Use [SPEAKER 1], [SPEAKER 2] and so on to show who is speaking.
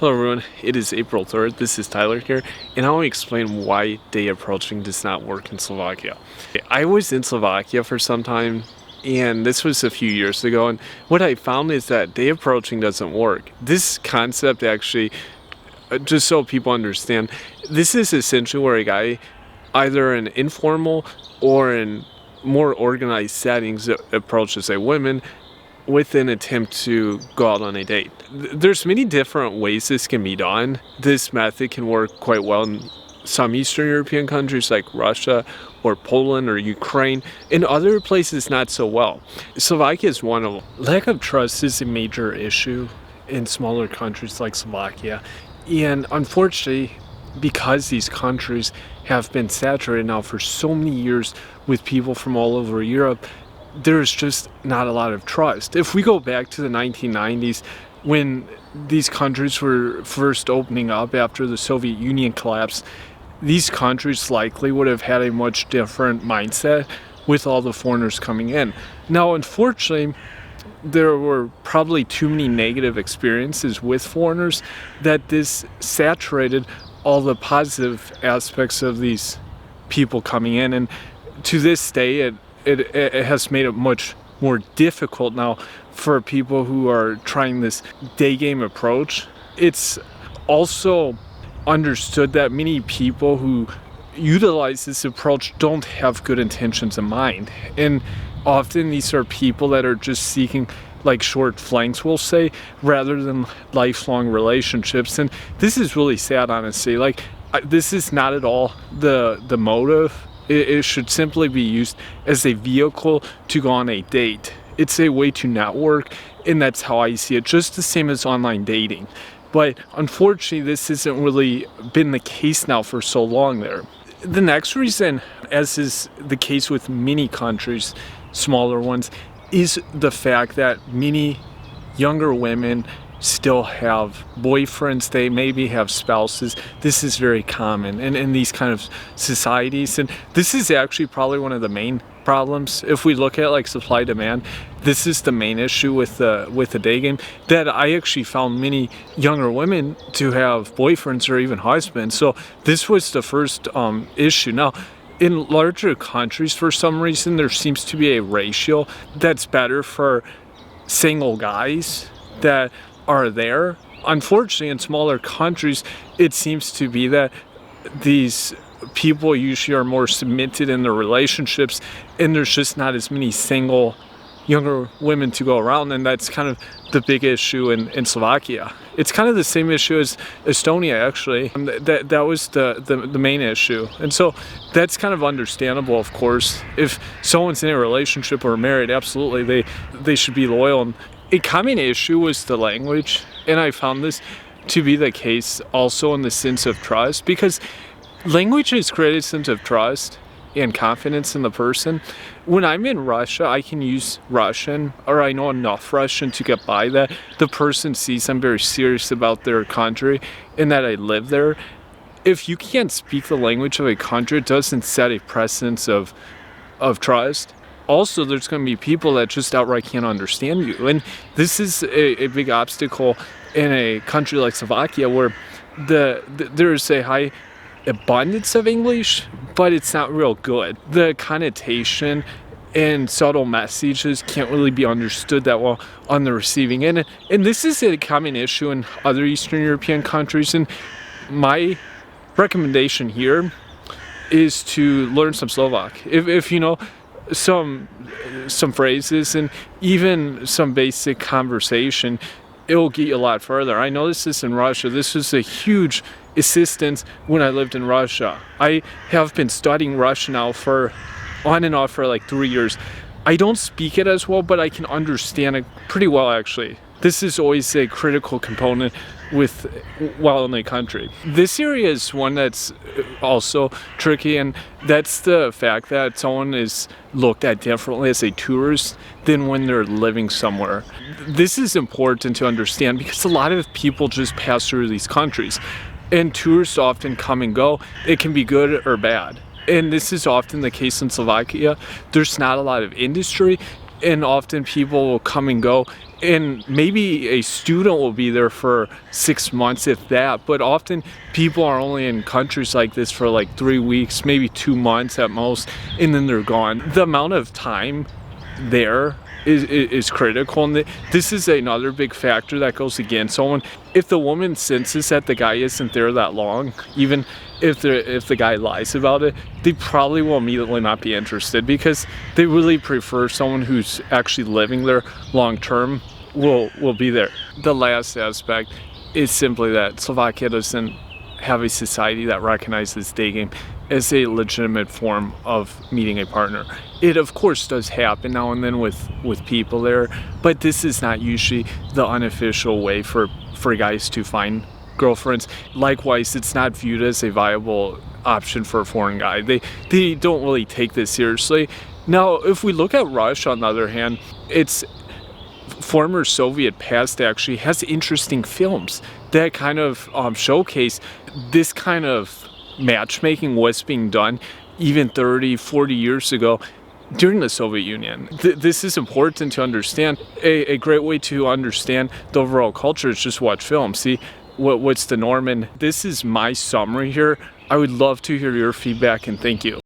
[SPEAKER 1] Hello everyone, it is April 3rd, this is Tyler here, and I want to explain why day approaching does not work in Slovakia. I was in Slovakia for some time, and this was a few years ago, and what I found is that day approaching doesn't work. This concept actually, just so people understand, this is essentially where a guy, either in informal or in more organized settings, approaches a woman with an attempt to go out on a date. There's many different ways this can be done. This method can work quite well in some Eastern European countries like Russia or Poland or Ukraine. In other places, not so well. Slovakia is one of them. Lack of trust is a major issue in smaller countries like Slovakia. And unfortunately, because these countries have been saturated now for so many years with people from all over Europe, there's just not a lot of trust. If we go back to the 1990s, when these countries were first opening up after the Soviet Union collapsed, these countries likely would have had a much different mindset with all the foreigners coming in. Now, unfortunately, there were probably too many negative experiences with foreigners that this saturated all the positive aspects of these people coming in. And to this day, it has made it much more difficult now for people who are trying this day game approach. It's also understood that many people who utilize this approach don't have good intentions in mind. And often these are people that are just seeking like short flanks, we'll say, rather than lifelong relationships. And this is really sad, honestly. Like, this is not at all the motive. It should simply be used as a vehicle to go on a date. It's a way to network, and that's how I see it, just the same as online dating. But unfortunately, this hasn't really been the case now for so long there. The next reason, as is the case with many countries, smaller ones, is the fact that many younger women still have boyfriends, they maybe have spouses. This is very common in these kind of societies, and this is actually probably one of the main problems. If we look at like supply demand, this is the main issue with the day game, that I actually found many younger women to have boyfriends or even husbands. So this was the first issue. Now, in larger countries, for some reason, there seems to be a ratio that's better for single guys that are there. Unfortunately, in smaller countries, it seems to be that these people usually are more submitted in their relationships, and there's just not as many single younger women to go around, and that's kind of the big issue in Slovakia. It's kind of the same issue as Estonia, actually. That was the main issue, and so that's kind of understandable, of course. If someone's in a relationship or married, absolutely they should be loyal. And a common issue was the language, and I found this to be the case also in the sense of trust, because language has created a sense of trust and confidence in the person. When I'm in Russia, I can use Russian, or I know enough Russian to get by that. The person sees I'm very serious about their country and that I live there. If you can't speak the language of a country, it doesn't set a precedence of trust. Also, there's going to be people that just outright can't understand you. And this is a big obstacle in a country like Slovakia, where there's a high abundance of English, but it's not real good. The connotation and subtle messages can't really be understood that well on the receiving end. And this is a common issue in other Eastern European countries. And my recommendation here is to learn some Slovak. If you know some phrases and even some basic conversation, it will get you a lot further. I noticed this in Russia. This was a huge assistance when I lived in Russia. I have been studying Russian now on and off for like 3 years. I don't speak it as well, but I can understand it pretty well, actually. This is always a critical component while in a country. This area is one that's also tricky, and that's the fact that someone is looked at differently as a tourist than when they're living somewhere. This is important to understand because a lot of people just pass through these countries, and tourists often come and go. It can be good or bad. And this is often the case in Slovakia. There's not a lot of industry, and often people will come and go, and maybe a student will be there for 6 months, if that, but often people are only in countries like this for like 3 weeks, maybe 2 months at most, and then they're gone. The amount of time there is critical, and this is another big factor that goes against someone. If the woman senses that the guy isn't there that long, even if the guy lies about it, they probably will immediately not be interested, because they really prefer someone who's actually living there long term will be there. The last aspect is simply that Slovakia doesn't have a society that recognizes dating as a legitimate form of meeting a partner. It of course does happen now and then with people there, but this is not usually the unofficial way for guys to find girlfriends. Likewise, it's not viewed as a viable option for a foreign guy. They don't really take this seriously. Now, if we look at Russia, on the other hand, its former Soviet past actually has interesting films that kind of showcase this kind of matchmaking was being done even 30, 40 years ago during the Soviet Union. This is important to understand. A great way to understand the overall culture is just watch films. See what's the norm, and this is my summary here. I would love to hear your feedback, and thank you.